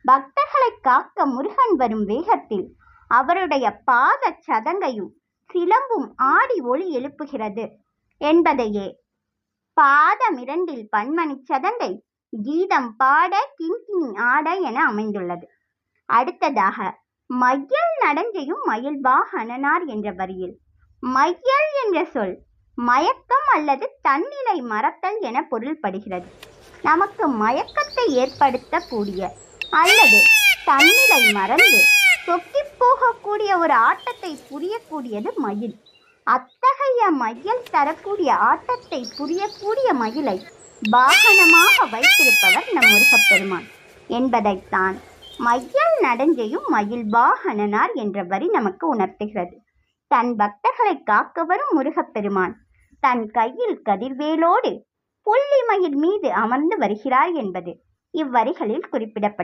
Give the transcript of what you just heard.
பக்தர்களை காக்க முருகன் வரும் வேகத்தில் அவருடைய பாத சதங்கையும் சிலம்பும் ஆடி ஒளி எழுப்புகிறது என்பதையே பாதமிரண்டில் பன்மணி சதங்கை கீதம் பாட கிண்கிணி ஆட என அமைந்துள்ளது. அடுத்ததாக மையல் நடஞ்செய்யும் மயில் வாகனனார் என்ற வரியில் மையல் என்ற சொல் மயக்கம் அல்லது தன்னிலை மறத்தல் என பொருள்படுகிறது. நமக்கு மயக்கத்தை ஏற்படுத்தக்கூடிய அல்லது தன்னிலை மறந்து சொக்கி போகக்கூடிய ஒரு ஆட்டத்தை புரியக்கூடியது மயில். அத்தகைய மையல் தரக்கூடிய ஆட்டத்தை புரியக்கூடிய மயிலை வாகனமாக வைத்திருப்பவர் நம் முருகப்பெருமான் என்பதைத்தான் மையல் நடஞ்செய்யும் மயில் வாகனனார் என்ற வரி நமக்கு உணர்த்துகிறது. தன் பக்தர்களை காக்க வரும் முருகப்பெருமான் தன் கையில் கதிர்வேலோடு புள்ளி மயில் மீது அமர்ந்து வருகிறார் என்பது இவ்வரிகளில் குறிப்பிடப்பட்டது.